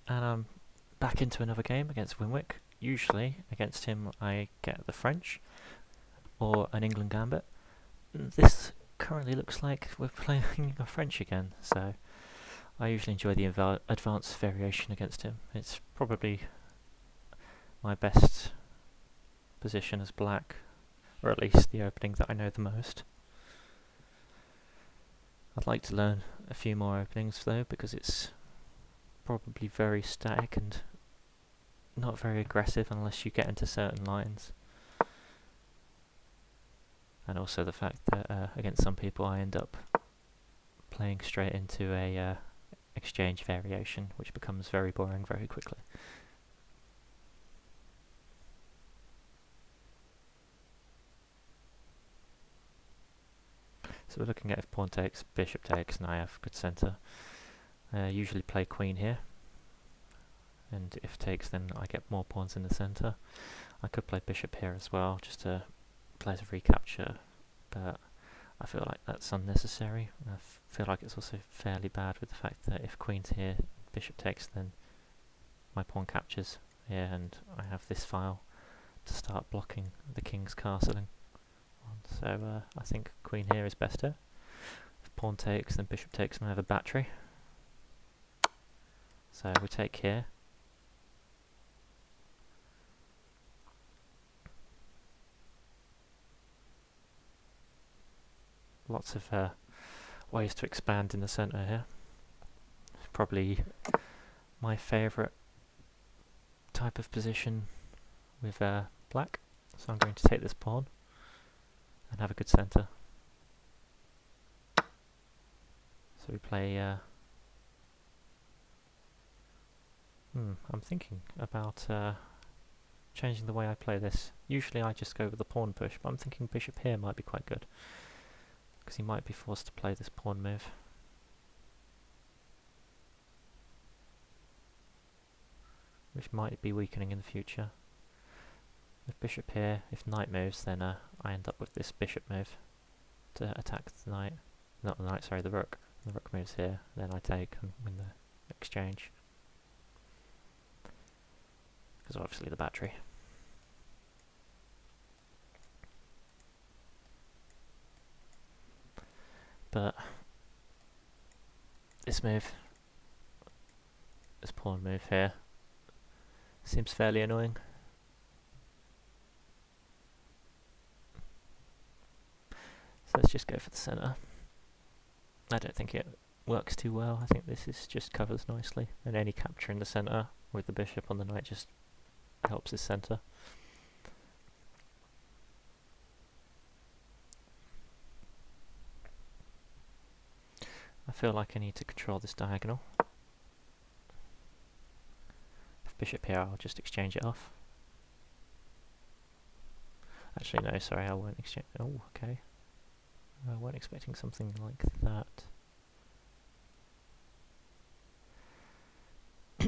and I'm back into another game against Winwick. Usually against him I get the French or an England Gambit. This currently looks like we're playing a French again, so I usually enjoy the advanced variation against him. It's probably my best position as black, or at least the opening that I know the most. I'd like to learn a few more openings though, because it's probably very static and not very aggressive unless you get into certain lines. And also the fact that against some people I end up playing straight into a exchange variation, which becomes very boring very quickly. So we're looking at if pawn takes, bishop takes, and I have good centre. Usually play queen here, and if takes then I get more pawns in the centre. I could play bishop here as well, just to play as a recapture, but I feel like that's unnecessary. I feel like it's also fairly bad with the fact that if queen's here, bishop takes, then my pawn captures here, and I have this file to start blocking the king's castling. So I think queen here is better. If pawn takes, then bishop takes, and I have a battery. So we take here. Lots of ways to expand in the centre here. It's probably my favourite type of position with black. So I'm going to take this pawn and have a good centre. So we play... I'm thinking about changing the way I play this. Usually I just go with the pawn push, but I'm thinking bishop here might be quite good, because he might be forced to play this pawn move. Which might be weakening in the future. With bishop here, if knight moves, then I end up with this bishop move to attack the knight. Not the knight, sorry, the rook. The rook moves here, then I take and win the exchange. Because obviously the battery. But this move, this pawn move here, seems fairly annoying. So let's just go for the centre. I don't think it works too well. I think this is just covers nicely, and any capture in the centre with the bishop on the knight just helps his centre. I feel like I need to control this diagonal. If bishop here, I'll just exchange it off. Actually, no, sorry, I won't exchange. Oh, okay. I weren't expecting something like that. I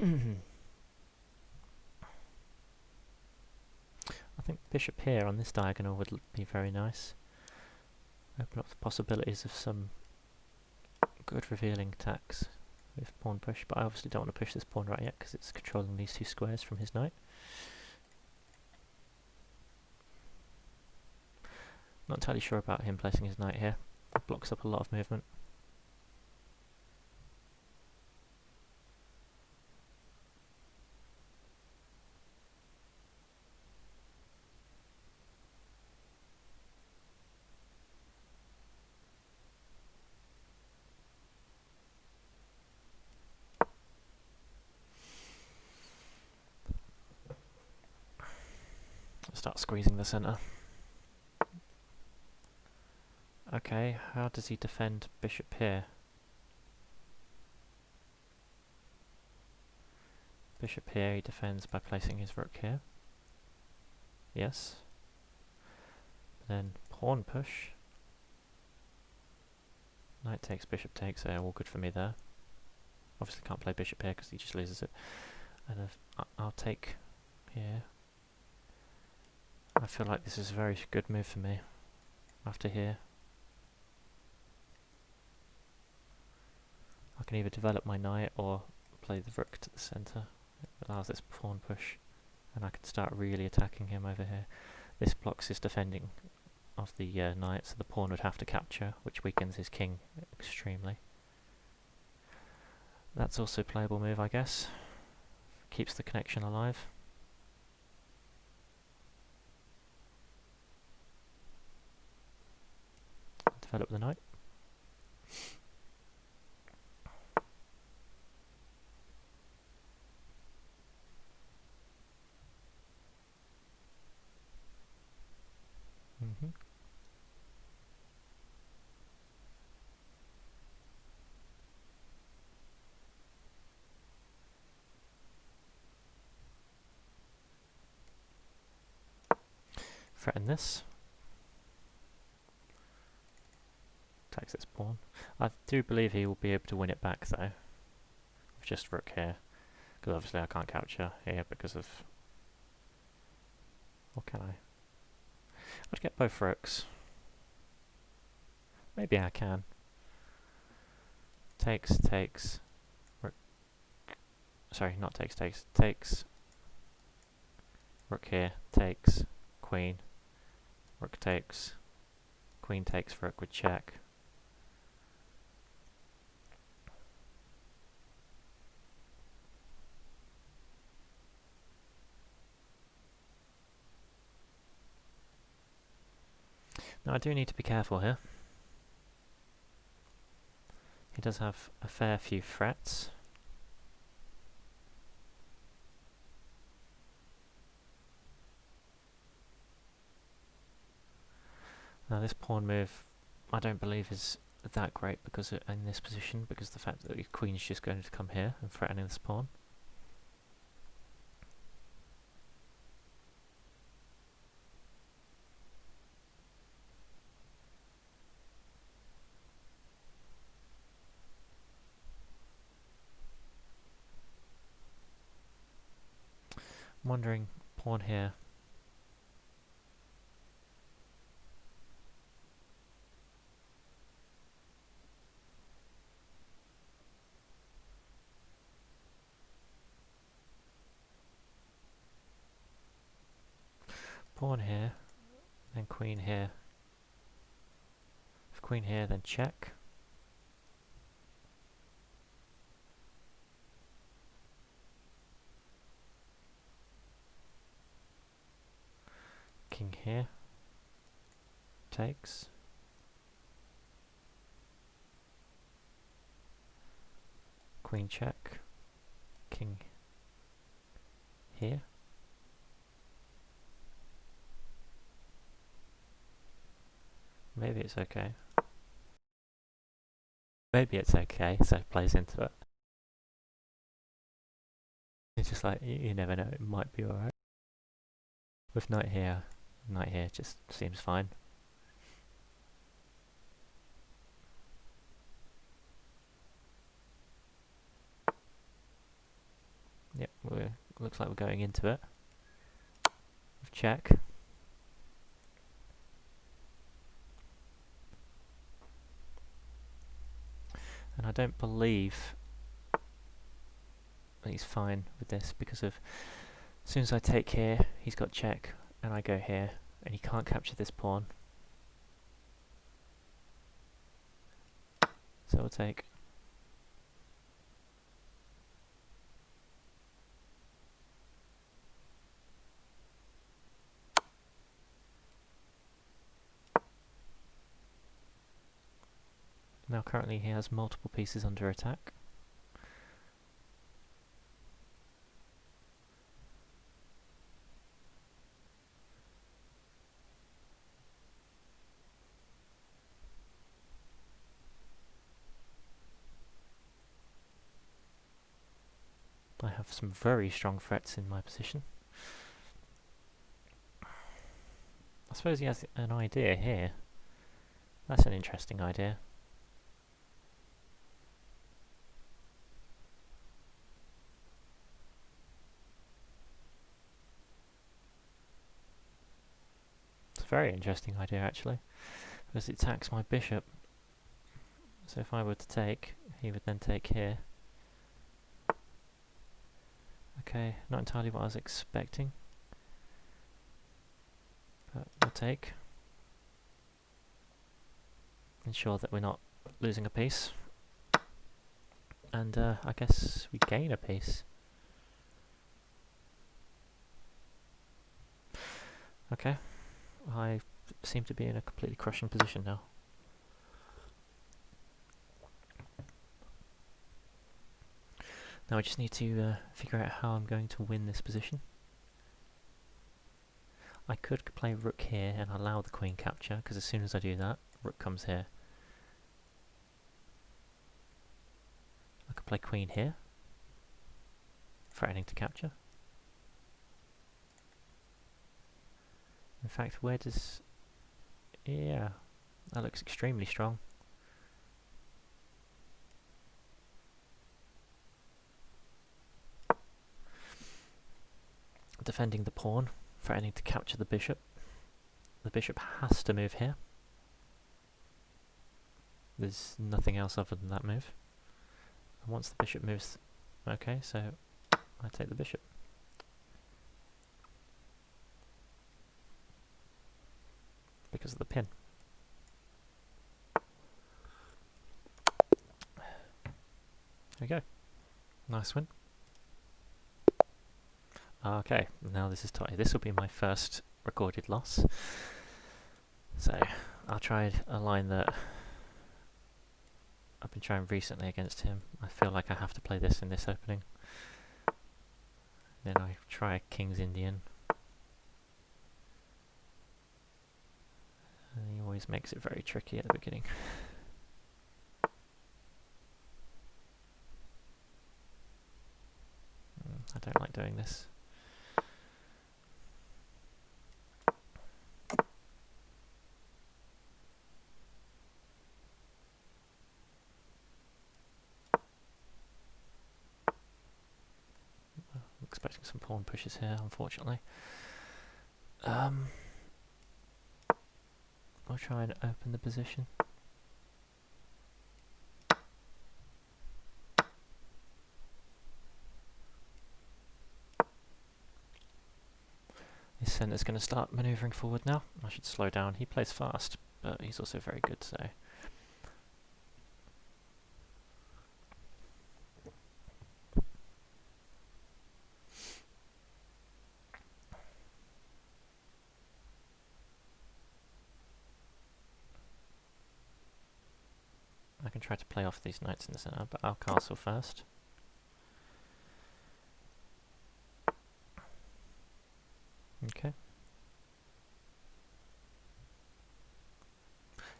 think bishop here on this diagonal would be very nice. Open up the possibilities of some good revealing attacks with pawn push, but I obviously don't want to push this pawn right yet because it's controlling these two squares from his knight. Not entirely sure about him placing his knight here. It blocks up a lot of movement. Start squeezing the centre. Okay, how does he defend bishop here? Bishop here he defends by placing his rook here. Yes. Then pawn push. Knight takes, bishop takes, all good for me there. Obviously can't play bishop here because he just loses it. And I'll take here. I feel like this is a very good move for me after here. I can either develop my knight or play the rook to the centre. It allows this pawn push, and I can start really attacking him over here. This blocks his defending of the knight, so the pawn would have to capture, which weakens his king extremely. That's also a playable move, I guess. Keeps the connection alive. Develop the knight. Threaten this. Takes this pawn. I do believe he will be able to win it back though. With just rook here. Because obviously I can't capture here because of... Or can I? I'd get both rooks. Maybe I can. Takes, rook. Sorry, not takes, takes. Rook here, takes, queen. Rook takes, queen takes, rook with check. Now I do need to be careful here. He does have a fair few threats. Now this pawn move I don't believe is that great because in this position, because the fact that the queen's just going to come here and threatening this pawn. I'm wondering, pawn here. Pawn here, then queen here. If queen here, then check. King here, takes. Queen check, king here. Maybe it's okay. Maybe it's okay, so it plays into it. It's just like, you never know, it might be alright. With knight here just seems fine. Yep, looks like we're going into it. With check. And I don't believe that he's fine with this because of, as soon as I take here, he's got check, and I go here, and he can't capture this pawn. So we'll take. Now currently he has multiple pieces under attack. I have some very strong threats in my position. I suppose he has an idea here. That's an interesting idea. It's a very interesting idea actually, because it attacks my bishop. So if I were to take, he would then take here. Okay, not entirely what I was expecting, but we'll take. Ensure that we're not losing a piece, and I guess we gain a piece. Okay, I seem to be in a completely crushing position now. Now I just need to figure out how I'm going to win this position. I could play rook here and allow the queen capture, because as soon as I do that, rook comes here. I could play queen here, threatening to capture. In fact, where does... yeah, that looks extremely strong. Defending the pawn, threatening to capture the bishop. The bishop has to move here. There's nothing else other than that move. And once the bishop moves... okay, so I take the bishop. Because of the pin. There we go. Nice win. Okay, now this is tight. This will be my first recorded loss. So, I'll try a line that I've been trying recently against him. I feel like I have to play this in this opening. Then I try a King's Indian. And he always makes it very tricky at the beginning. I don't like doing this. Expecting some pawn pushes here, unfortunately. We'll try and open the position. His centre's going to start manoeuvring forward now. I should slow down. He plays fast, but he's also very good, so... I can try to play off these knights in the centre, but I'll castle first. Okay.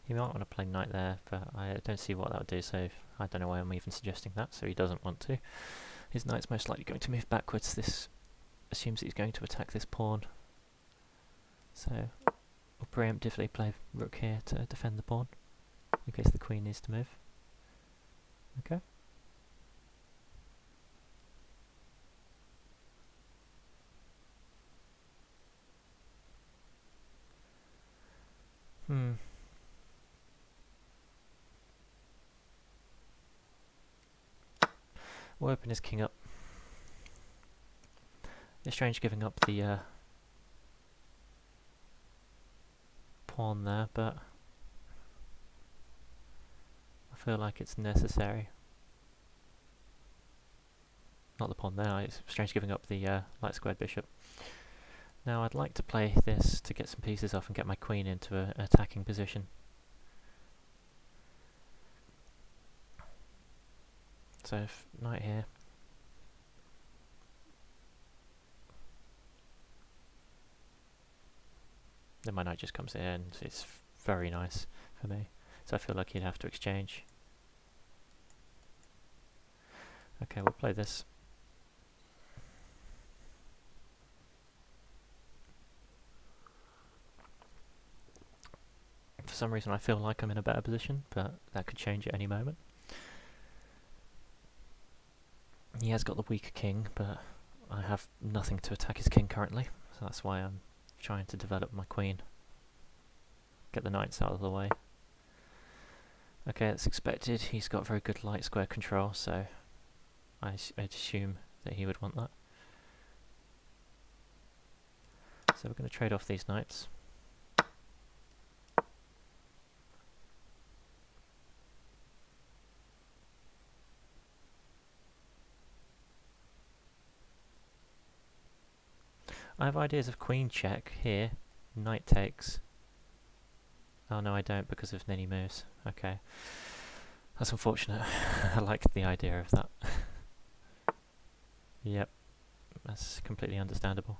He might want to play knight there, but I don't see what that would do, so I don't know why I'm even suggesting that, so he doesn't want to. His knight's most likely going to move backwards. This assumes that he's going to attack this pawn. So we'll preemptively play rook here to defend the pawn, in case the queen needs to move. Okay. We'll open his king up. It's strange giving up the pawn there, but I feel like it's necessary. Not the pawn there, it's strange giving up the light squared bishop. Now I'd like to play this to get some pieces off and get my queen into an attacking position. So if knight here. Then my knight just comes in and it's very nice for me. So I feel like he'd have to exchange. Okay, we'll play this. For some reason I feel like I'm in a better position, but that could change at any moment. He has got the weaker king, but I have nothing to attack his king currently, so that's why I'm trying to develop my queen. Get the knights out of the way. Okay, that's expected. He's got very good light square control, so I'd assume that he would want that. So we're going to trade off these knights. I have ideas of queen check here, knight takes. Oh no, I don't because of any moves. Okay. That's unfortunate. I liked the idea of that. Yep, that's completely understandable.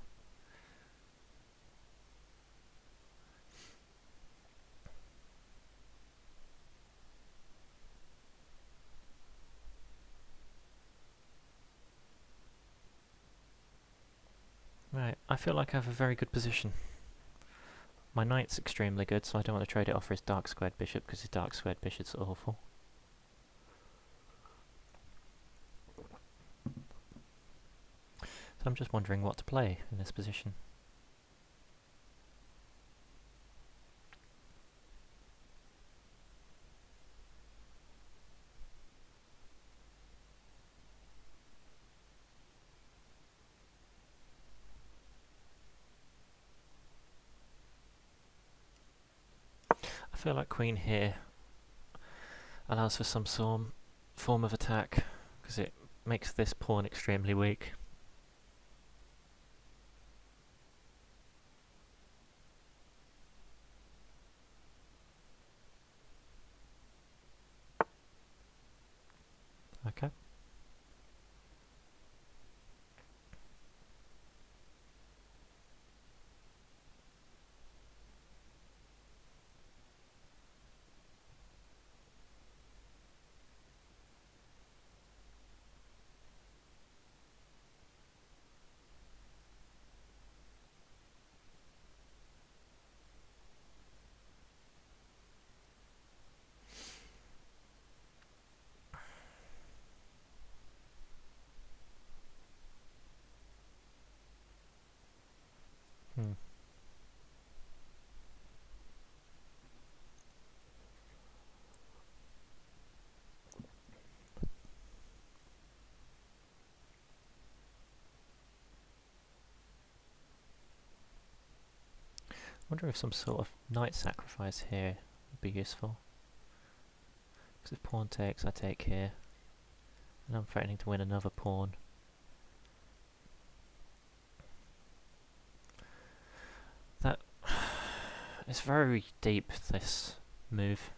Right, I feel like I have a very good position. My knight's extremely good, so I don't want to trade it off for his dark squared bishop, because his dark squared bishop's awful. So I'm just wondering what to play in this position. I feel like queen here allows for some form of attack, because it makes this pawn extremely weak. Okay. I wonder if some sort of knight sacrifice here would be useful. Because if pawn takes, I take here. And I'm threatening to win another pawn. That is very deep, this move.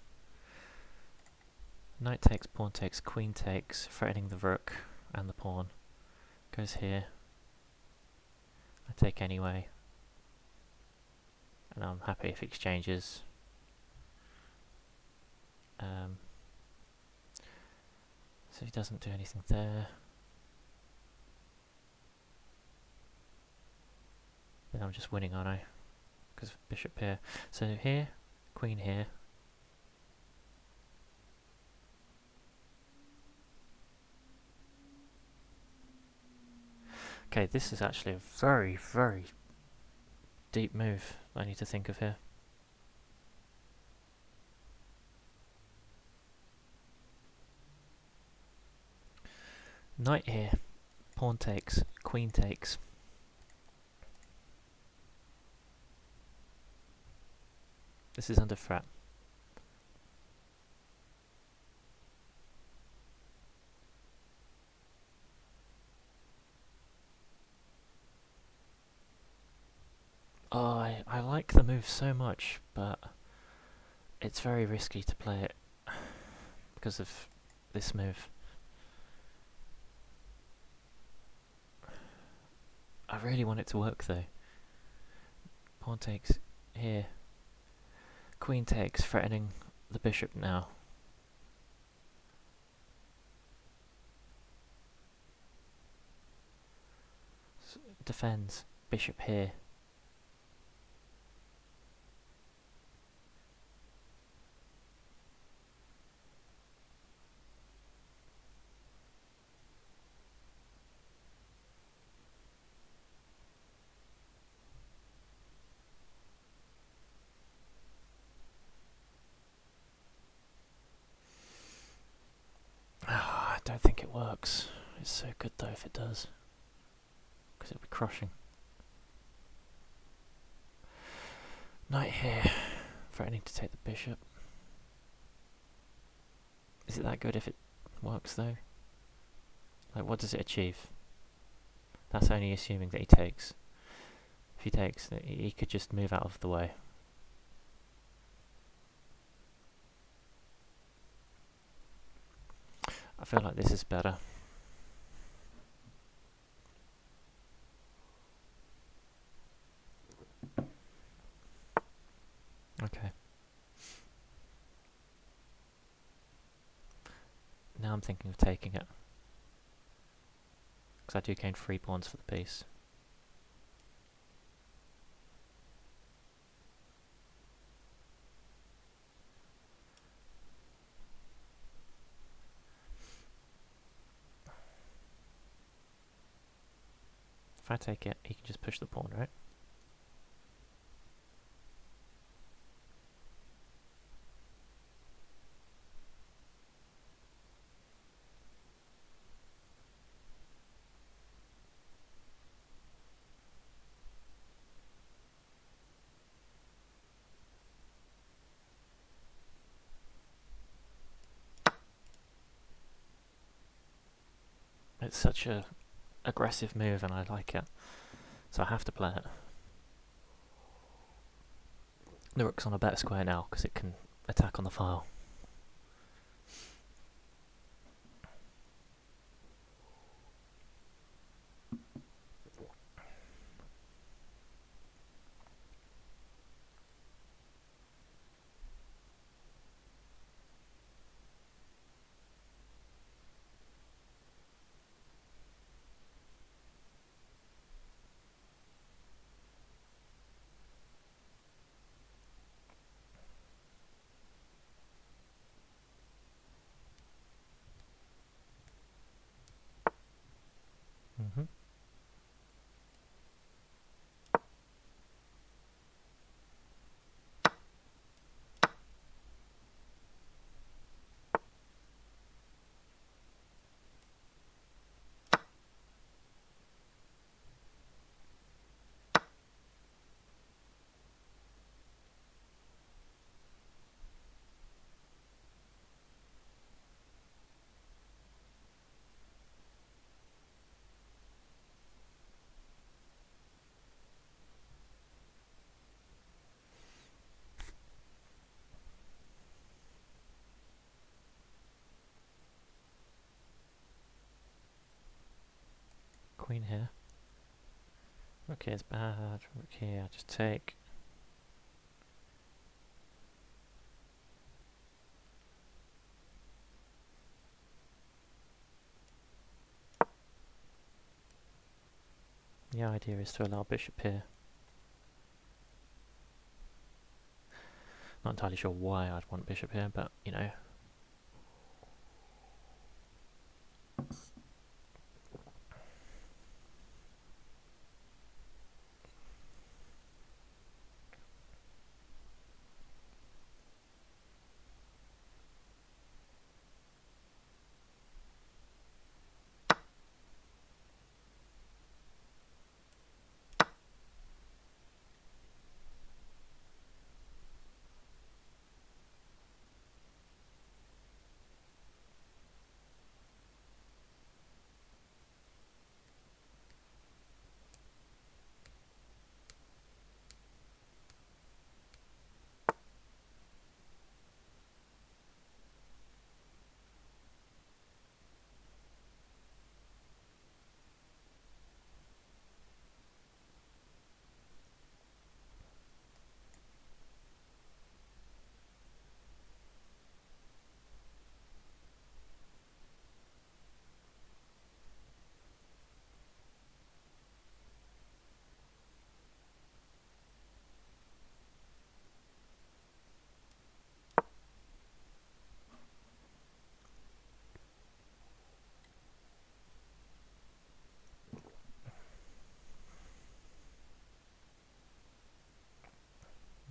Knight takes, pawn takes, queen takes, threatening the rook and the pawn. Goes here. I take anyway. And I'm happy if he exchanges. So he doesn't do anything there. Then I'm just winning, aren't I? Because of bishop here. So here, queen here. Okay, this is actually a very, very deep move I need to think of here. Knight here, pawn takes, queen takes. This is under threat. Oh, I like the move so much, but it's very risky to play it because of this move. I really want it to work though. Pawn takes here. Queen takes, threatening the bishop now. Defends, bishop here. I don't think it works. It's so good though if it does, because it'll be crushing. Knight here, threatening to take the bishop. Is it that good if it works though? Like, what does it achieve? That's only assuming that he takes. If he takes, he could just move out of the way. I feel like this is better. Okay. Now I'm thinking of taking it. Because I do gain 3 pawns for the piece. If I take it, he can just push the pawn, right? It's such a aggressive move and I like it. So I have to play it. The rook's on a better square now because it can attack on the file. Mm-hmm. Queen here. Rook here is bad. Rook here, I just take. The idea is to allow bishop here. Not entirely sure why I'd want bishop here, but you know.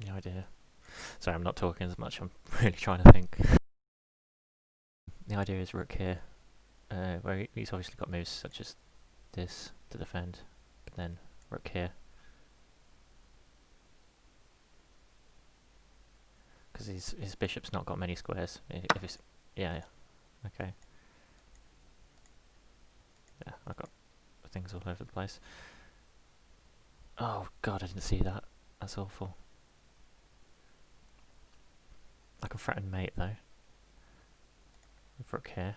No idea. Sorry, I'm not talking as much, I'm really trying to think. The idea is rook here, where he's obviously got moves such as this to defend, but then rook here. because his bishop's not got many squares. If it's yeah, okay. Yeah, I've got things all over the place. Oh god, I didn't see that. That's awful. I can threaten mate though. With rook here.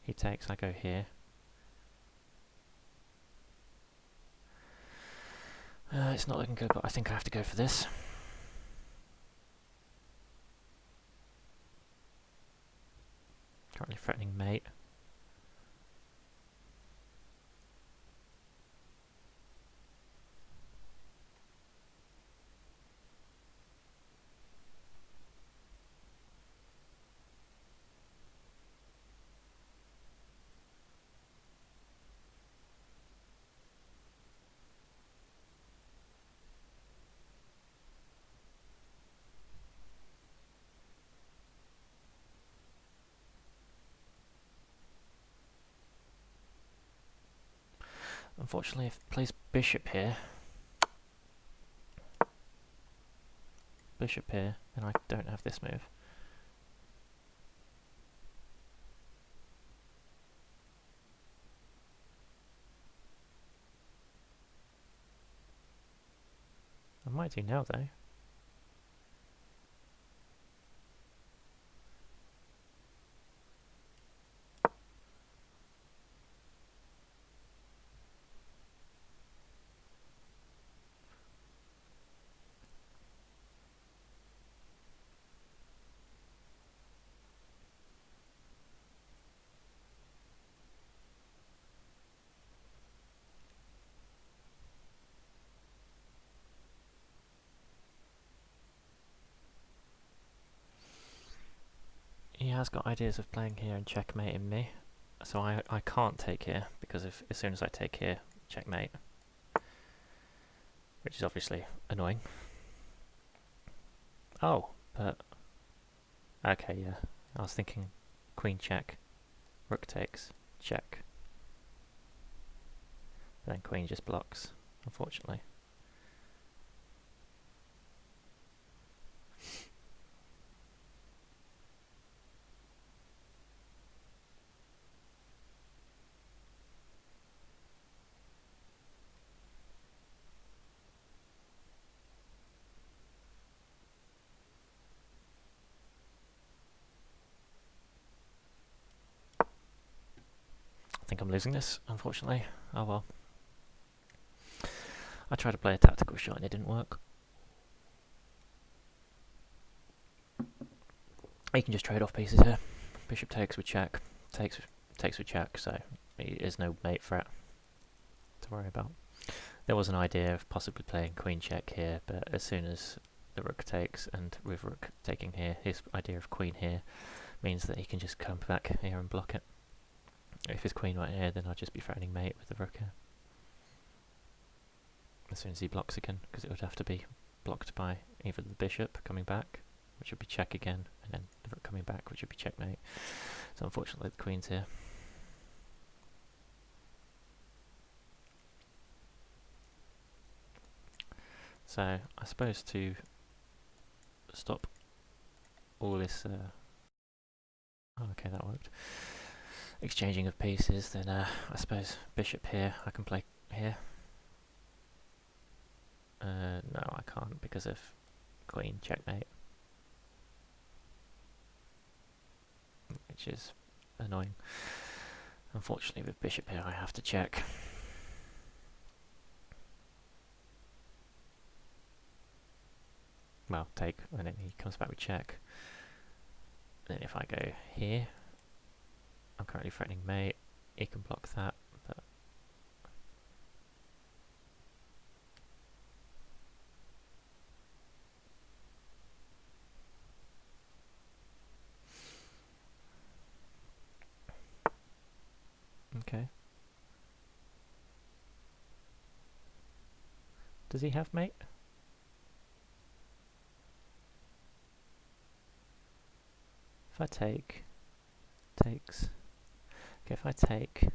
He takes, I go here. It's not looking good, but I think I have to go for this. Currently threatening mate. Unfortunately, if he plays bishop here, and I don't have this move. I might do now though. He has got ideas of playing here and checkmating me, so I can't take here, because if as soon as I take here, checkmate. Which is obviously annoying. Oh, but... okay, yeah. I was thinking queen check, rook takes, check. Then queen just blocks, unfortunately. I think I'm losing this, unfortunately. Oh well. I tried to play a tactical shot and it didn't work. You can just trade off pieces here. Bishop takes with check, takes with check, so there's no mate threat to worry about. There was an idea of possibly playing queen check here, but as soon as the rook takes, and with rook taking here, his idea of queen here means that he can just come back here and block it. If his queen went here, then I'd just be threatening mate with the rook here. As soon as he blocks again, because it would have to be blocked by either the bishop coming back, which would be check again, and then the rook coming back, which would be checkmate. So unfortunately the queen's here. So I suppose to stop all this oh, okay, that worked. Exchanging of pieces, then I suppose bishop here, I can play here. No, I can't because of queen checkmate, which is annoying. Unfortunately with bishop here I have to check. Well, take, and then he comes back with check. Then if I go here, I'm currently threatening mate, he can block that, but okay. Does he have mate? If I take, takes. Okay, if I take,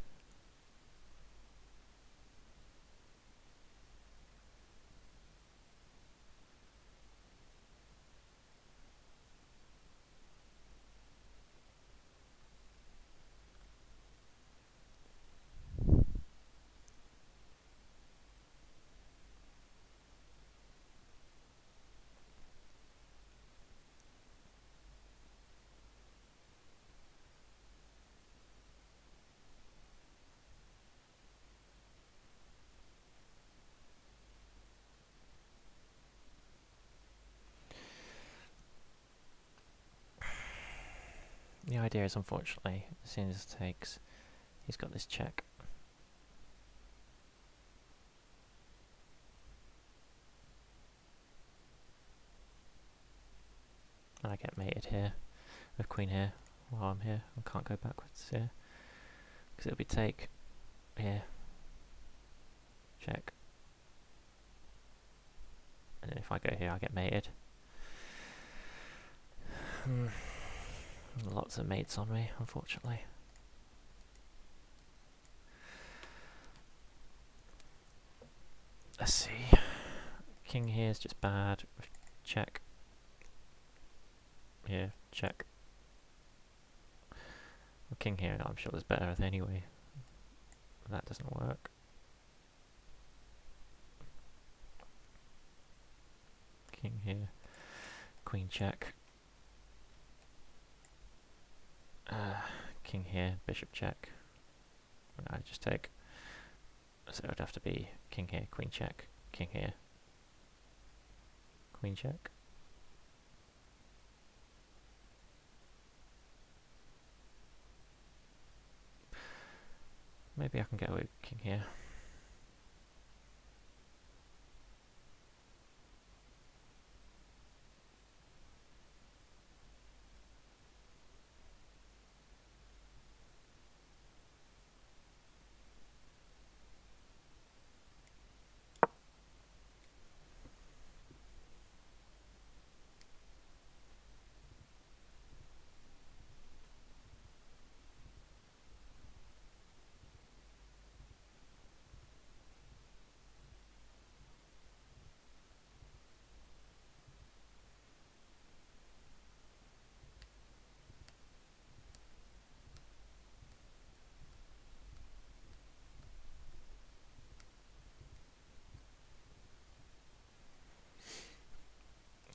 idea is, unfortunately, as soon as it takes, he's got this check. And I get mated here, with queen here, while I'm here. I can't go backwards here. Because it'll be take, here, check. And then if I go here, I get mated. Lots of mates on me, unfortunately. Let's see. King here is just bad. Check. Here, check. Well, king here, I'm sure there's better anyway. That doesn't work. King here. Queen check. King here, bishop check. I just take. So it would have to be king here, queen check, king here, queen check. Maybe I can get away with king here.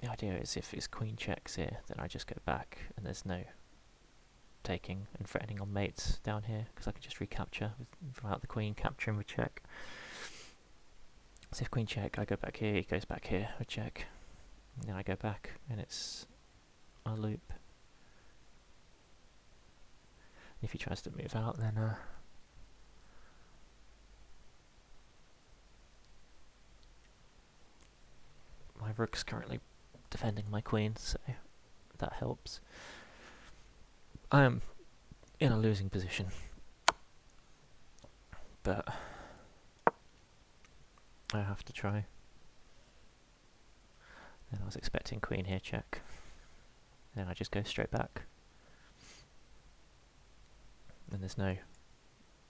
The idea is if his queen checks here, then I just go back and there's no taking and threatening on mates down here, because I can just recapture without the queen, capturing with check. So if queen check, I go back here, he goes back here with check. And then I go back and it's a loop. If he tries to move out, then my rook's currently defending my queen, so that helps. I am in a losing position, but I have to try. Then I was expecting queen here check, then I just go straight back, and there's no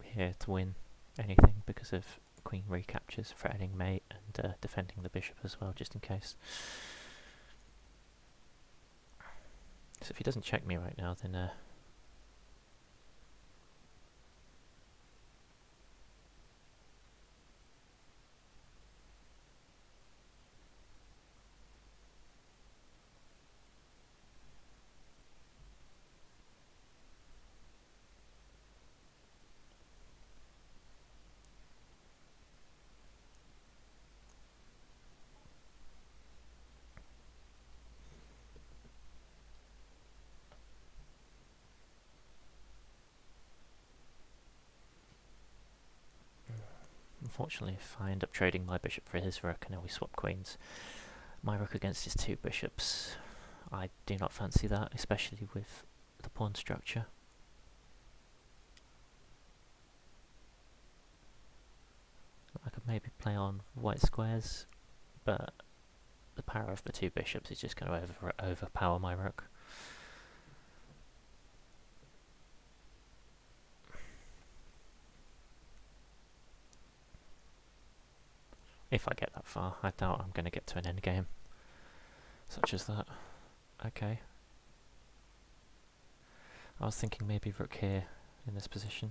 here to win anything because of queen recaptures, threatening mate, and defending the bishop as well, just in case. So if he doesn't check me right now, then unfortunately, if I end up trading my bishop for his rook and then we swap queens, my rook against his two bishops, I do not fancy that, especially with the pawn structure. I could maybe play on white squares, but the power of the two bishops is just going to overpower my rook. If I get that far, I doubt I'm going to get to an endgame such as that. Okay. I was thinking maybe rook here in this position.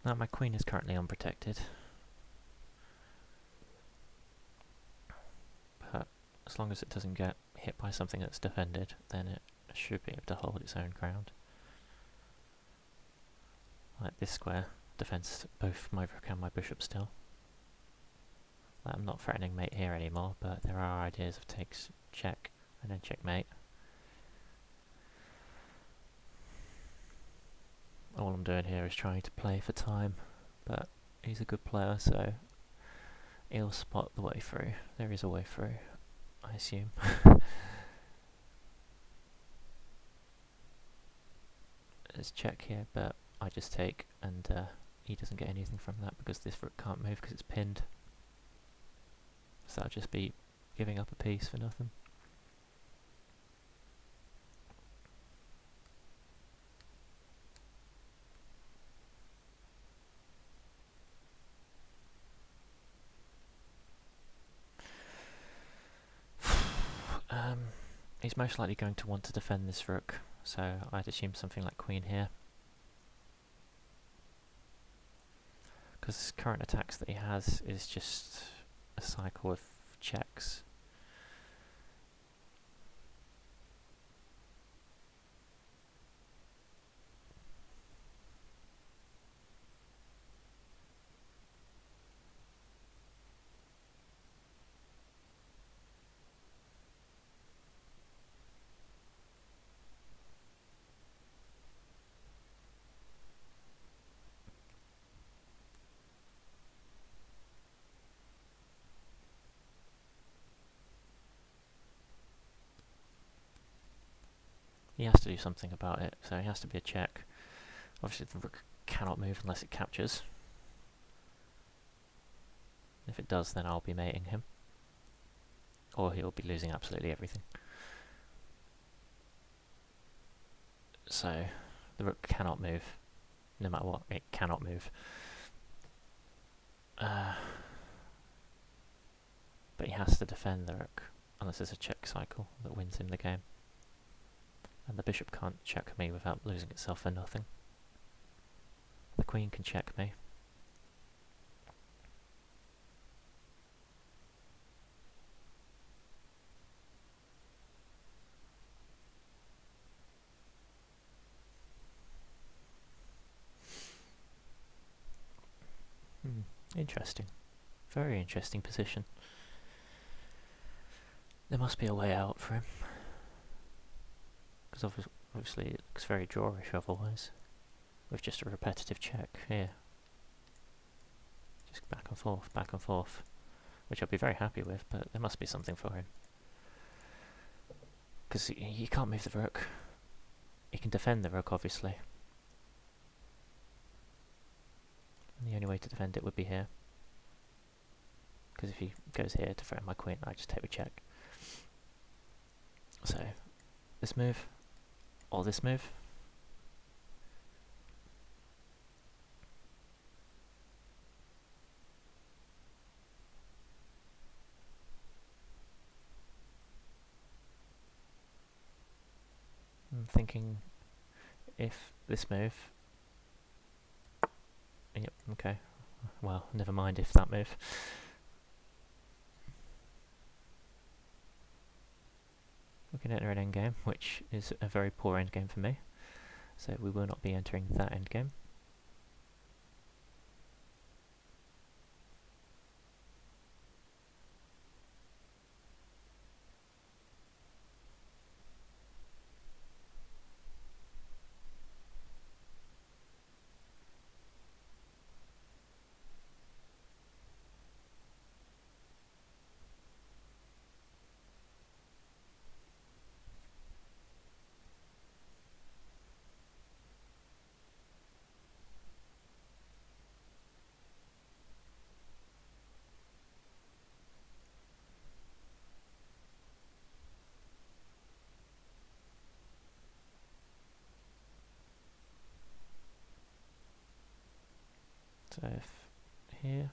Now my queen is currently unprotected, but as long as it doesn't get hit by something that's defended, then it should be able to hold its own ground. Like this square defends both my rook and my bishop still. Like, I'm not threatening mate here anymore, but there are ideas of takes check and then checkmate. All I'm doing here is trying to play for time, but he's a good player, so he'll spot the way through. There is a way through, I assume. There's check here, but I just take, and he doesn't get anything from that because this rook can't move because it's pinned. So that'll just be giving up a piece for nothing. He's most likely going to want to defend this rook, so I'd assume something like queen here. Because current attacks that he has is just a cycle of checks. He has to do something about it, so he has to be a check. Obviously the rook cannot move unless it captures. If it does, then I'll be mating him. Or he'll be losing absolutely everything. So, the rook cannot move. No matter what, it cannot move. But he has to defend the rook, unless there's a check cycle that wins him the game. And the bishop can't check me without losing itself for nothing. The queen can check me. Interesting. Very interesting position. There must be a way out for him. Because obviously it looks very drawish otherwise. With just a repetitive check here. Just back and forth. Which I'd be very happy with, but there must be something for him. Because he can't move the rook. He can defend the rook, obviously. And the only way to defend it would be here. Because if he goes here to threaten my queen, I just take a check. So, this move, or this move. I'm thinking if this move. Yep, okay. Well, never mind if that move. We can enter an endgame, which is a very poor endgame for me. So we will not be entering that endgame. So if here,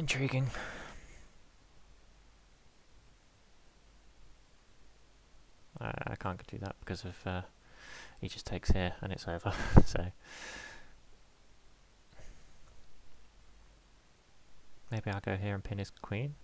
Intriguing. I can't do that because of he just takes here and it's over. So maybe I'll go here and pin his queen.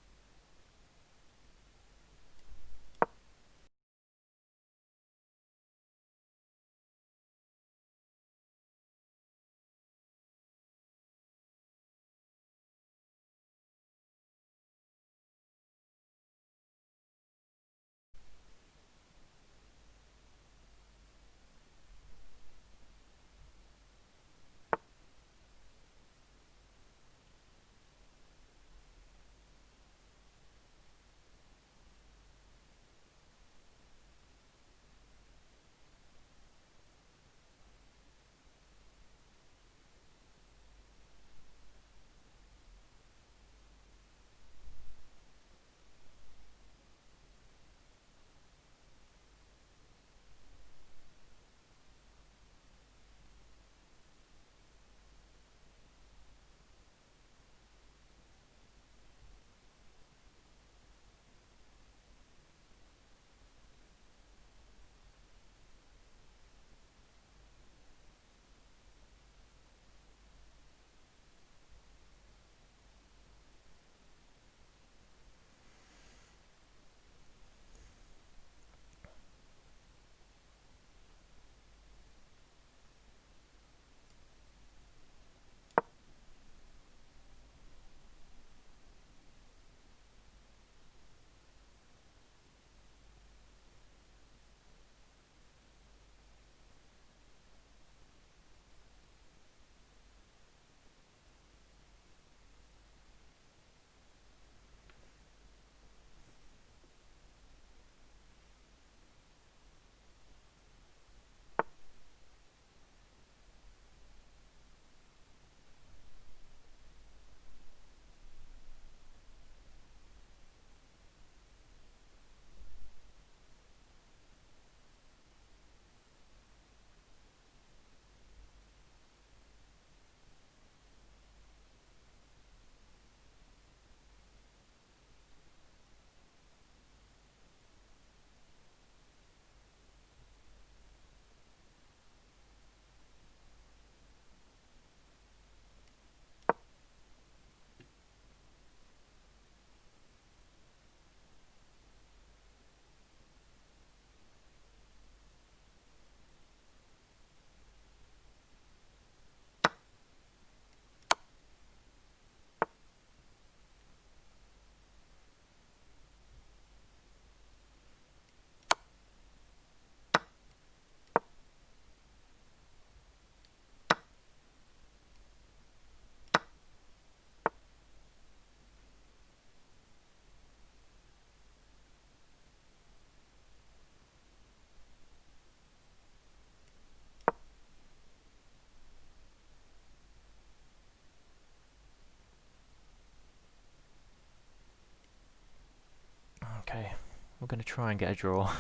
Okay, we're going to try and get a draw.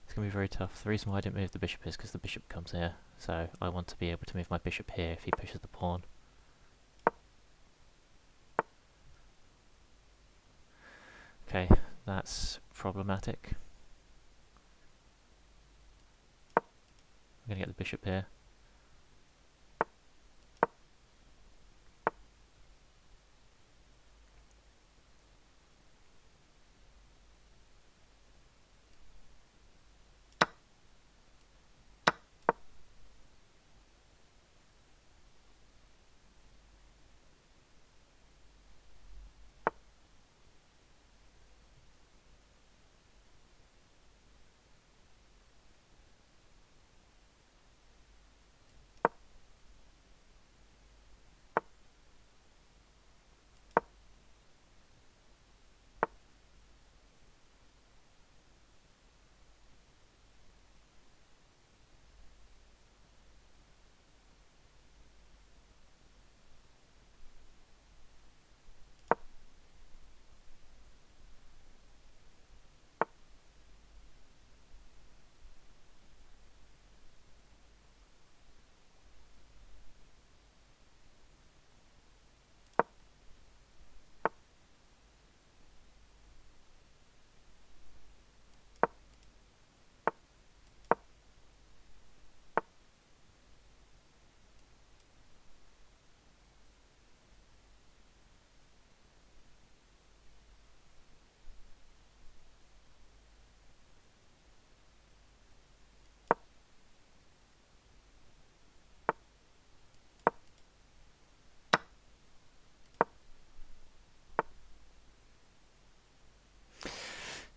It's going to be very tough. The reason why I didn't move the bishop is because the bishop comes here, so I want to be able to move my bishop here if he pushes the pawn. Okay, that's problematic. I'm going to get the bishop here.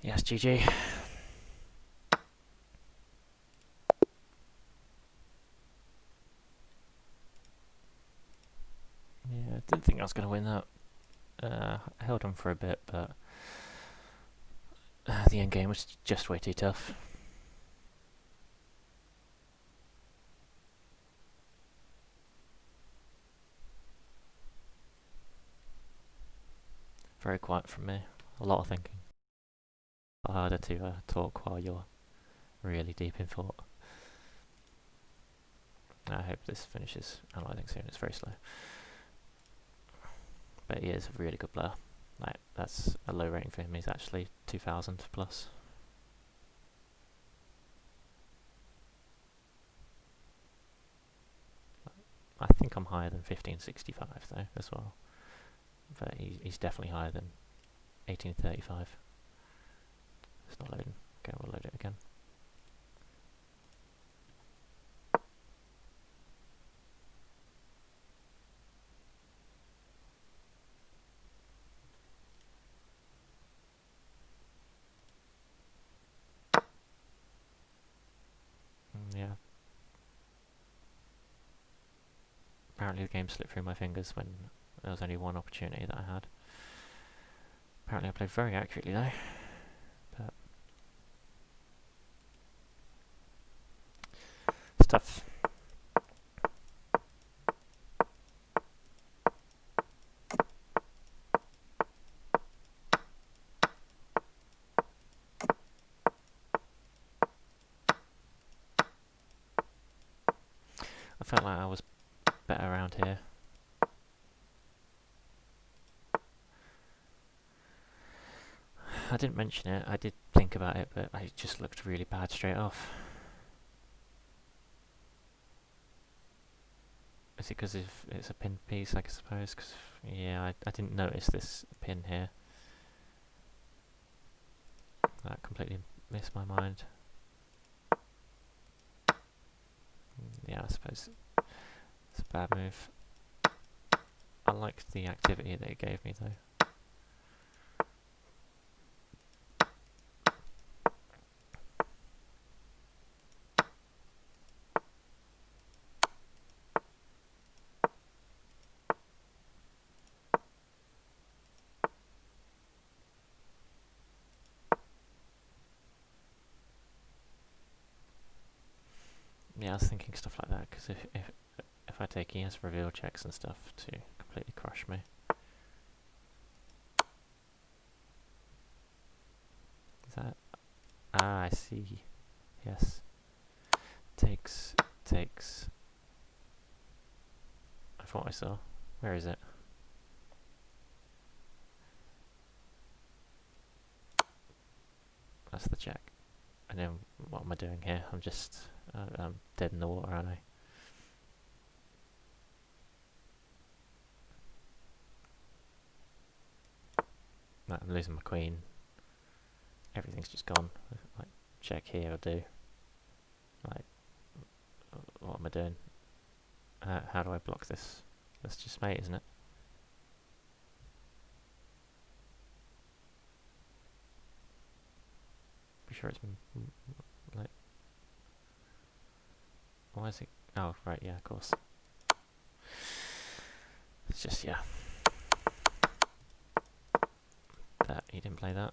Yes, GG. Yeah, I didn't think I was going to win that. I held on for a bit, but the end game was just way too tough. Very quiet from me. A lot of thinking. Harder to talk while you're really deep in thought. I hope this finishes analyzing soon. It's very slow. But he is a really good player. Like, that's a low rating for him. He's actually 2000 plus. I think I'm higher than 1565 though, as well. But he's definitely higher than 1835. It's not loading. Okay, we'll load it again. Yeah. Apparently the game slipped through my fingers when there was only one opportunity that I had. Apparently I played very accurately though. But it's tough. I felt like I was better around here. I didn't mention it, I did think about it, but I just looked really bad straight off. Is it because it's a pin piece, I suppose? Cause, yeah, I didn't notice this pin here. That completely missed my mind. Yeah, I suppose it's a bad move. I liked the activity that it gave me though. Yeah, I was thinking stuff like that, because if I take he has reveal checks and stuff to completely crush me. Is that... Ah, I see. Yes. Takes... I thought I saw. Where is it? That's the check. And then what am I doing here? I'm just... I'm dead in the water, aren't I? Like, I'm losing my queen. Everything's just gone. Like, check here will do. Like, what am I doing? How do I block this? That's just mate, isn't it? Pretty sure it's like... Why is it... Oh, right, yeah, of course. It's just, yeah. That, he didn't play that.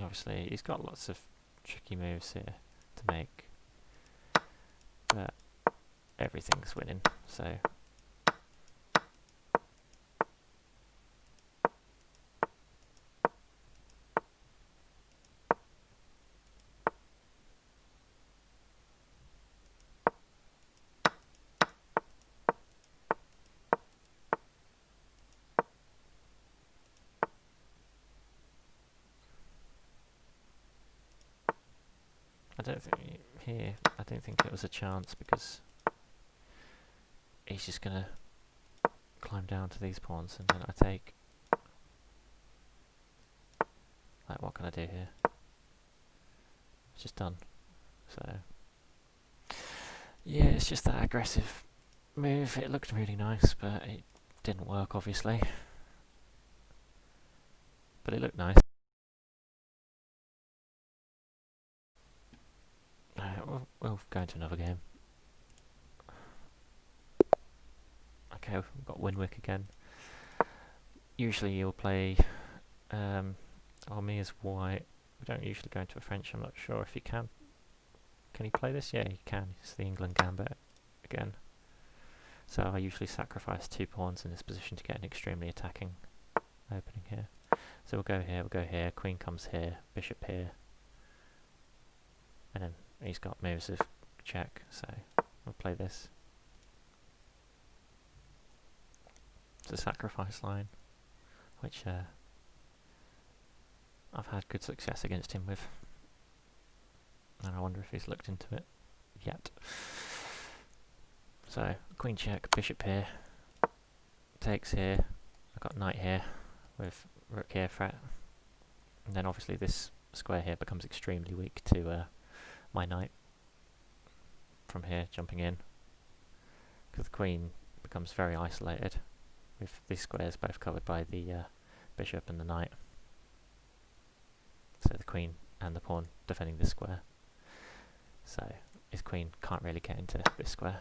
Obviously, he's got lots of tricky moves here to make. But everything's winning, so... I don't think it was a chance, because he's just gonna climb down to these pawns and then I take. Like, what can I do here? It's just done. So Yeah, it's just that aggressive move. It looked really nice, but it didn't work, obviously. But it looked nice. We'll go into another game. Okay, we've got Winwick again. Usually you'll play me as white. We don't usually go into a French. I'm not sure if he can. Can he play this? Yeah, he can. It's the England gambit again. So I usually sacrifice 2 pawns in this position to get an extremely attacking opening here. So we'll go here, queen comes here, bishop here. And then he's got moves of check, so we'll play this. It's a sacrifice line, which I've had good success against him with. And I wonder if he's looked into it yet. So, queen check, bishop here, takes here, I've got knight here, with rook here, threat. And then obviously this square here becomes extremely weak to my knight from here jumping in, because the queen becomes very isolated with these squares both covered by the bishop and the knight. So the queen and the pawn defending this square. So his queen can't really get into this square.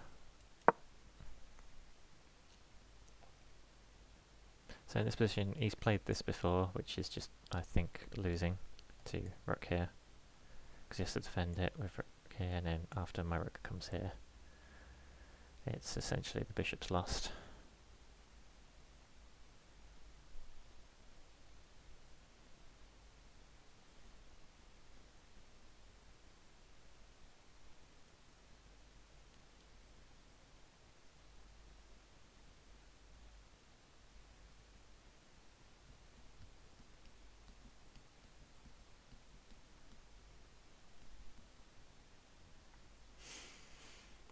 So in this position, he's played this before, which is just, I think, losing to rook here, because he has to defend it with rook here, and then after my rook comes here, it's essentially the bishop's lost.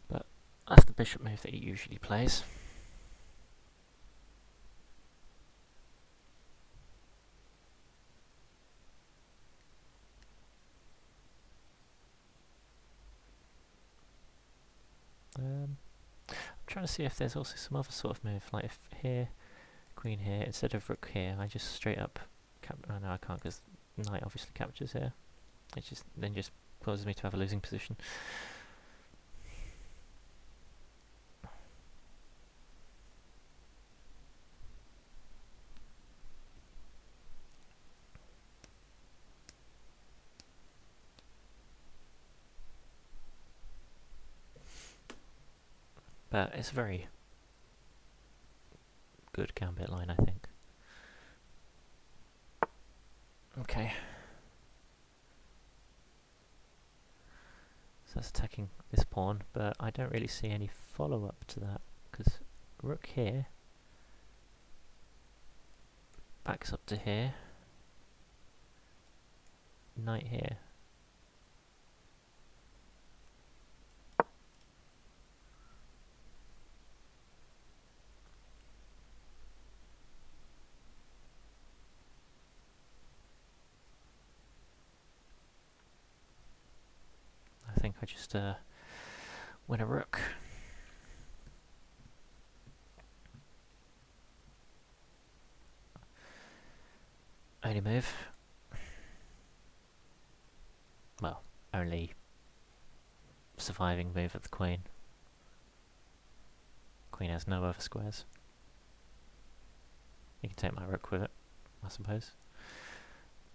But that's the bishop move that he usually plays. I'm trying to see if there's also some other sort of move, like if here, queen here, instead of rook here, I just straight up oh no, I can't, because knight obviously captures here. It just causes me to have a losing position. But it's a very good gambit line, I think. Okay. So that's attacking this pawn, but I don't really see any follow-up to that, because rook here backs up to here, knight here. I think I just win a rook. Only move. Well, only surviving move of the queen. Queen has no other squares. You can take my rook with it, I suppose.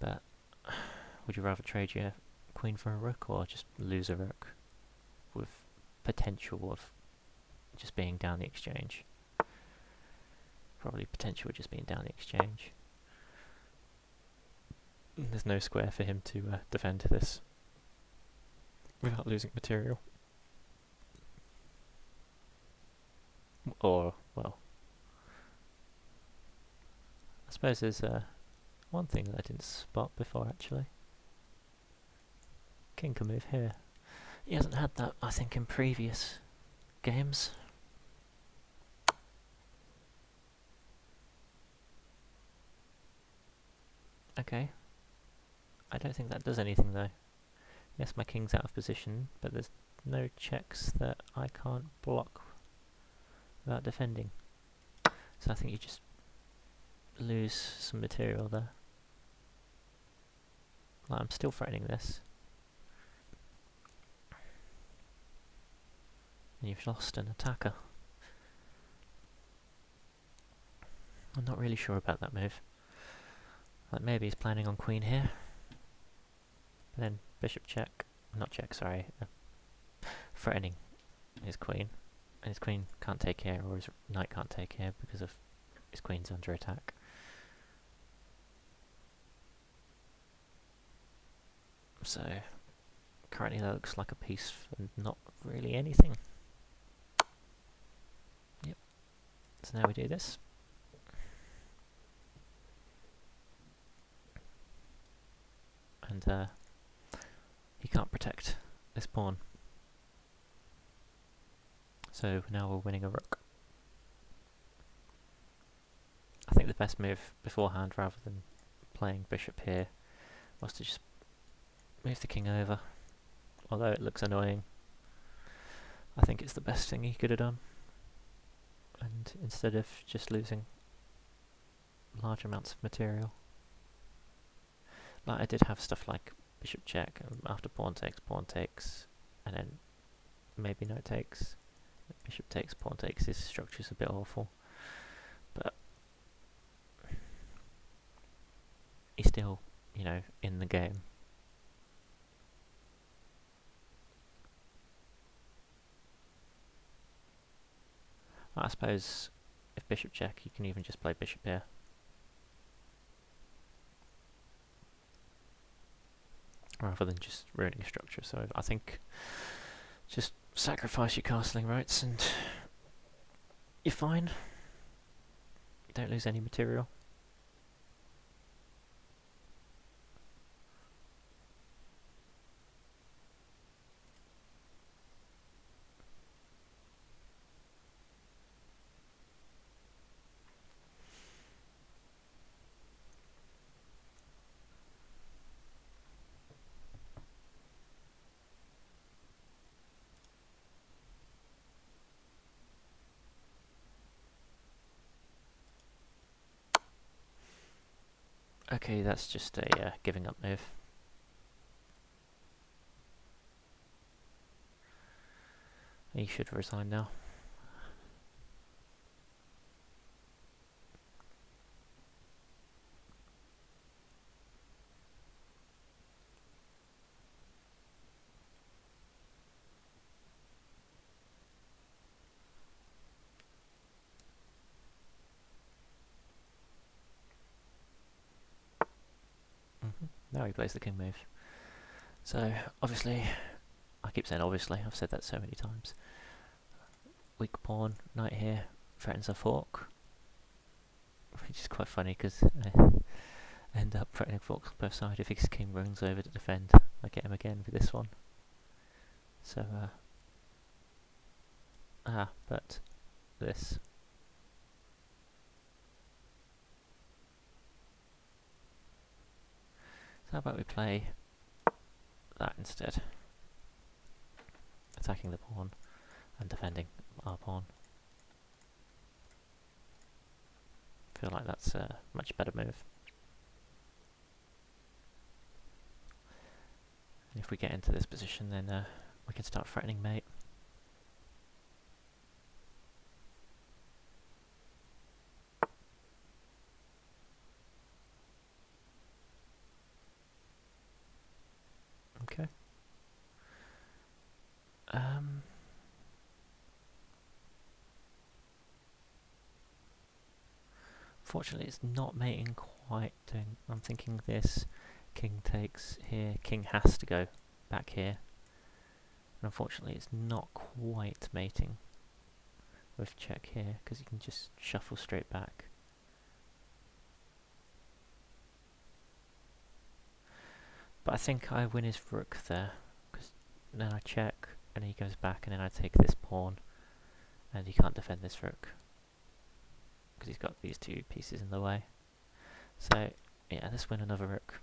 But would you rather trade your queen for a rook, or just lose a rook with potential of just being down the exchange? Probably potential of just being down the exchange. There's no square for him to defend this without losing material. Or, well, I suppose there's one thing that I didn't spot before, actually. King can move here. He hasn't had that, I think, in previous games. Okay. I don't think that does anything, though. Yes, my king's out of position, but there's no checks that I can't block without defending. So I think you just lose some material there. Like, I'm still threatening this. And you've lost an attacker. I'm not really sure about that move. Like, maybe he's planning on queen here. But then bishop check. Not check, sorry. Threatening his queen. And his queen can't take here, or his knight can't take here because of his queen's under attack. So, currently that looks like a piece for not really anything. Yep. So now we do this. And he can't protect this pawn. So now we're winning a rook. I think the best move beforehand, rather than playing bishop here, was to just move the king over. Although it looks annoying, I think it's the best thing he could have done. And instead of just losing large amounts of material. Like, I did have stuff like bishop check, after pawn takes, and then maybe knight takes. Bishop takes, pawn takes. His structure's a bit awful, but he's still, you know, in the game. I suppose if bishop check, you can even just play bishop here. Rather than just ruining a structure. So I think just sacrifice your castling rights and you're fine. You don't lose any material. Okay, that's just a giving up move. He should resign now. Now he plays the king move. So, obviously, I keep saying obviously, I've said that so many times. Weak pawn, knight here, threatens a fork. Which is quite funny because I end up threatening forks on both sides. If his king runs over to defend, I get him again with this one. So, but this. So how about we play that instead? Attacking the pawn and defending our pawn. I feel like that's a much better move. And if we get into this position, then we can start threatening mate. Okay. Fortunately, it's not mating quite. I'm thinking this king takes here. King has to go back here. And unfortunately, it's not quite mating with check here because you can just shuffle straight back. But I think I win his rook there because then I check and he goes back, and then I take this pawn, and he can't defend this rook because he's got these two pieces in the way. So yeah, let's win another rook.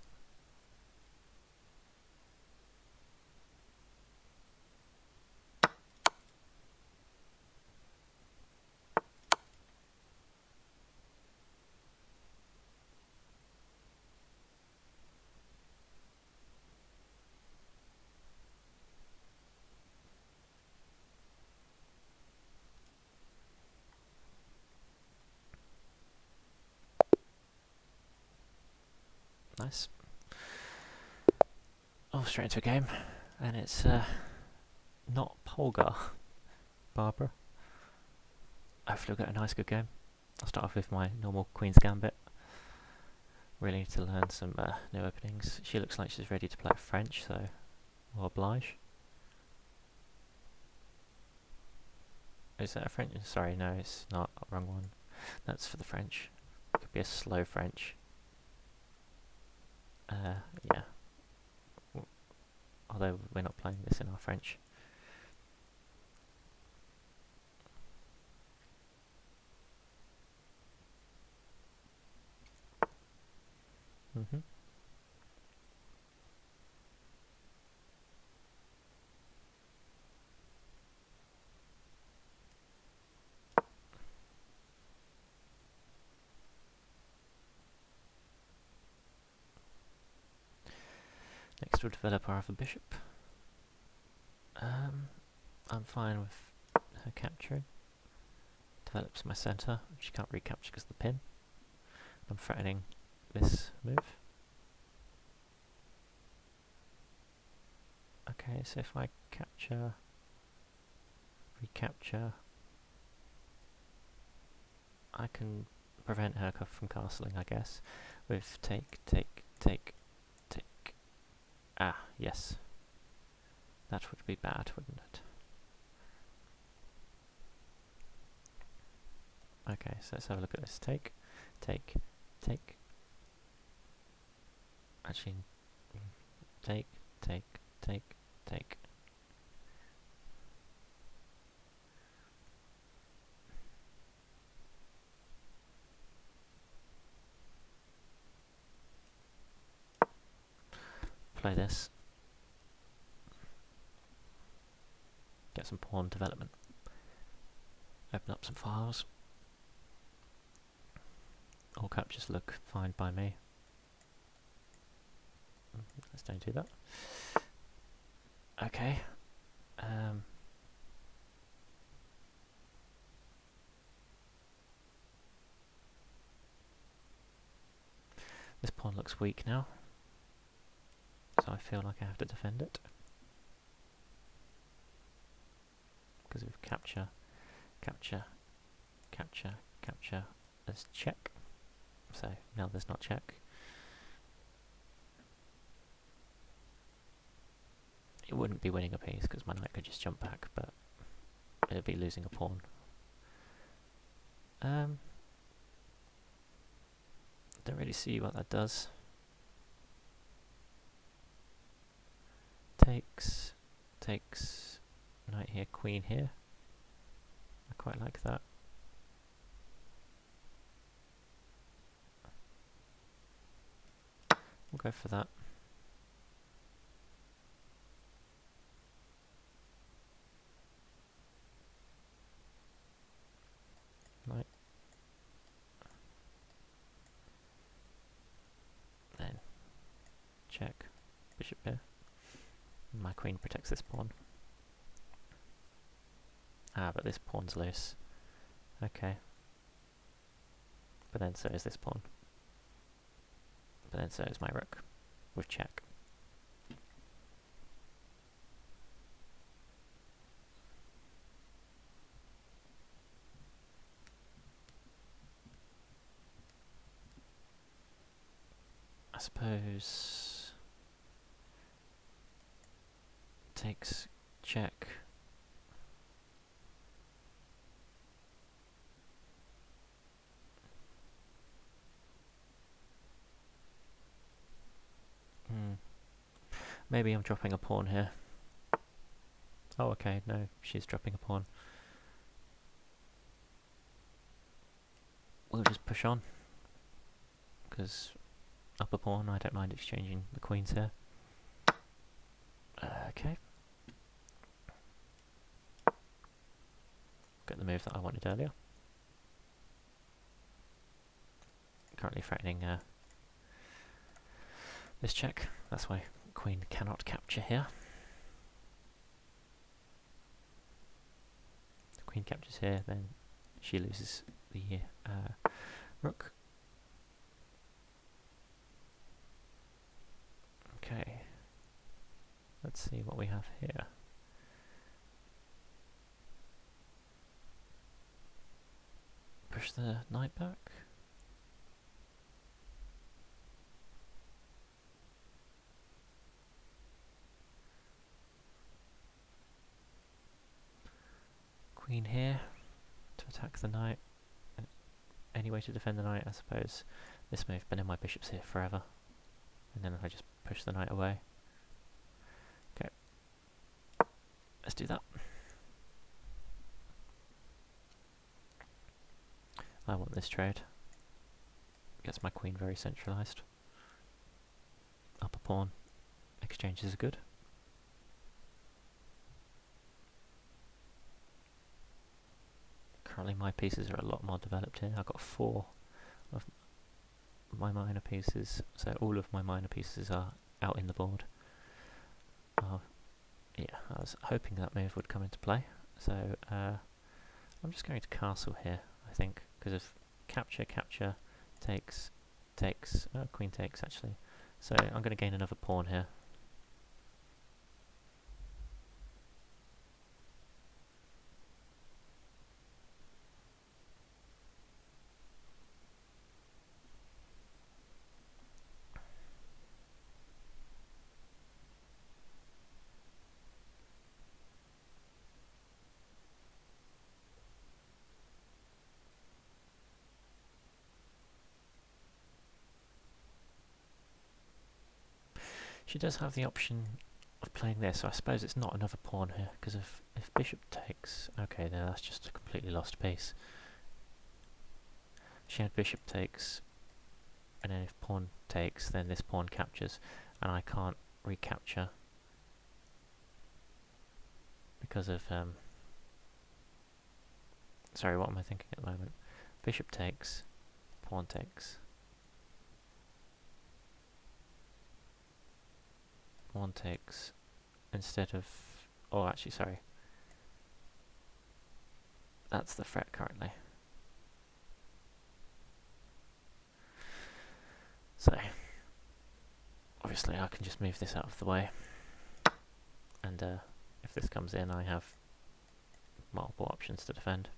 nice. Oh, straight into a game, and it's not Polgar, Barbara. Hopefully we'll get a nice good game. I'll start off with my normal Queen's Gambit. Really need to learn some new openings. She looks like she's ready to play French, so we'll oblige. Is that a French? Sorry, no, it's not. Wrong one. That's for the French. Could be a slow French. Yeah. Although we're not playing this in our French. Next we'll develop our other bishop. I'm fine with her capturing. Develops my centre, which you can't recapture because of the pin. I'm threatening this move. Okay, so if I capture, recapture, I can prevent her from castling, I guess, with take, take, take, take. Ah, yes. That would be bad, wouldn't it? Okay, so let's have a look at this. Take, take, take. Actually, take, take, take, take. Play this. Get some pawn development. Open up some files. All captures look fine by me. Let's don't do that. Okay. This pawn looks weak now, so I feel like I have to defend it. Because of capture, capture, capture, capture, there's check. So now there's not check. It wouldn't be winning a piece because my knight could just jump back, but it'd be losing a pawn. Don't really see what that does. Takes, takes, knight here, queen here. I quite like that. We'll go for that. Knight. Then check, bishop here. My queen protects this pawn. Ah, but this pawn's loose. Okay. But then so is this pawn. But then so is my rook, with check. I suppose takes check. Maybe I'm dropping a pawn here. Oh, okay, no, she's dropping a pawn. We'll just push on, because up a pawn, I don't mind exchanging the queens here. Okay. Got the move that I wanted earlier. Currently threatening this check. That's why queen cannot capture here. The queen captures here, then she loses the rook. Okay. Let's see what we have here. Push the knight back. Queen here to attack the knight. Any way to defend the knight, I suppose. This move, but then my bishop's here forever. And then I just push the knight away. Okay. Let's do that. I want this trade. Gets my queen very centralised. Up a pawn. Exchanges are good. Currently my pieces are a lot more developed here. I've got 4 of my minor pieces, so all of my minor pieces are out in the board. Yeah, I was hoping that move would come into play. So I'm just going to castle here, I think, because if capture takes, queen takes actually. So I'm going to gain another pawn here. She does have the option of playing this, so I suppose it's not another pawn here, because if bishop takes, okay, then that's just a completely lost piece. She had bishop takes, and then if pawn takes, then this pawn captures, and I can't recapture because of, sorry, what am I thinking at the moment? Bishop takes, pawn takes. Pawn takes instead of, oh actually sorry, that's the threat currently. So obviously I can just move this out of the way, and if this comes in I have multiple options to defend.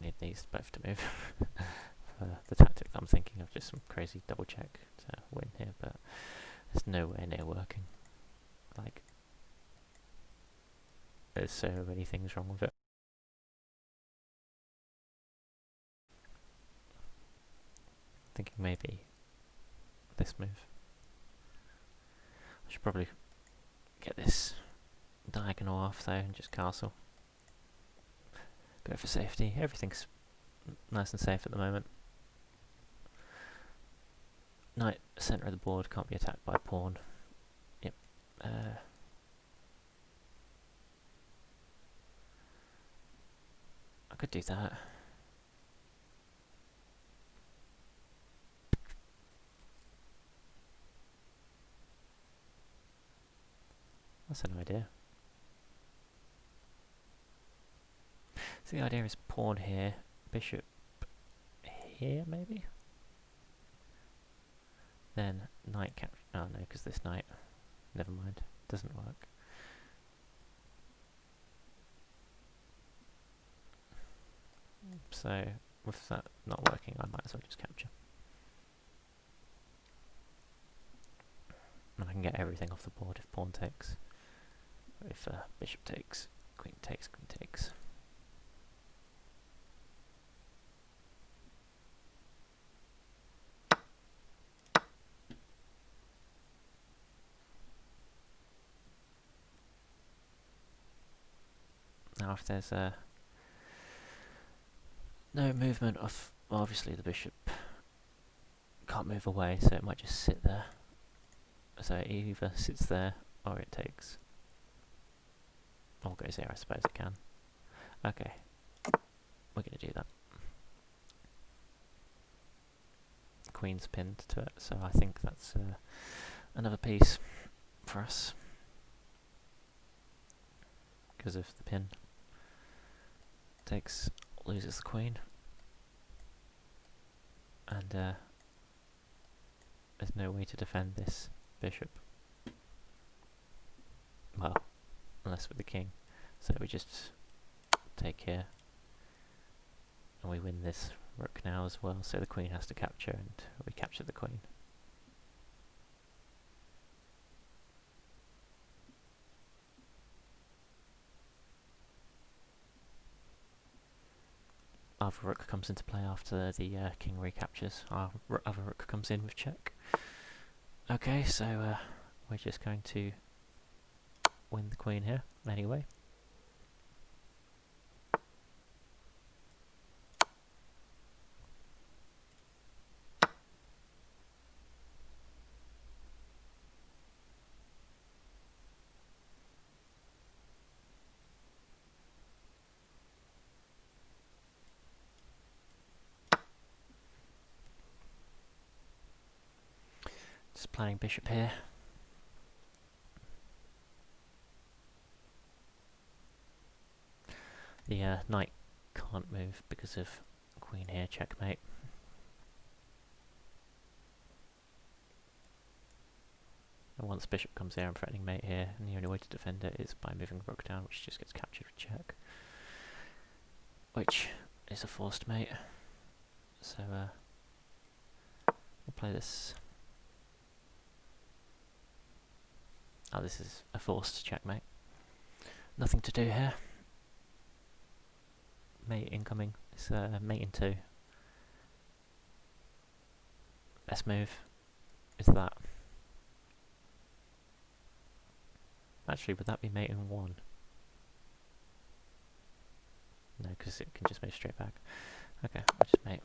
Need these both to move. For the tactic that I'm thinking of, just some crazy double check to win here, but it's nowhere near working. Like, there's so many things wrong with it. Thinking maybe this move. I should probably get this diagonal off though and just castle. Go for safety. Everything's nice and safe at the moment. Knight, centre of the board, can't be attacked by pawn. Yep. I could do that. That's an idea. So the idea is pawn here, bishop here maybe? Then knight capture. Oh no, because this knight. Never mind. Doesn't work. So with that not working, I might as well just capture. And I can get everything off the board if pawn takes. If bishop takes, queen takes, queen takes. Now if there's no movement of, well, obviously the bishop can't move away, so it might just sit there. So it either sits there or it takes. Or goes here, I suppose it can. Okay, we're going to do that. Queen's pinned to it, so I think that's another piece for us. because of the pin. Loses the queen, and there's no way to defend this bishop. Well, unless with the king. So we just take here, and we win this rook now as well. So the queen has to capture, and we capture the queen. Other rook comes into play after the king recaptures. Our other rook comes in with check. Okay, so we're just going to win the queen here anyway. Just playing bishop here. The knight can't move because of queen here, checkmate. And once bishop comes here, I'm threatening mate here, and the only way to defend it is by moving rook down, which just gets captured with check. Which is a forced mate. So we'll play this. Oh, this is a forced checkmate. Nothing to do here. Mate incoming. It's mate in 2. Best move is that. Actually, would that be mate in 1? No, because it can just move straight back. Okay, I'll just mate.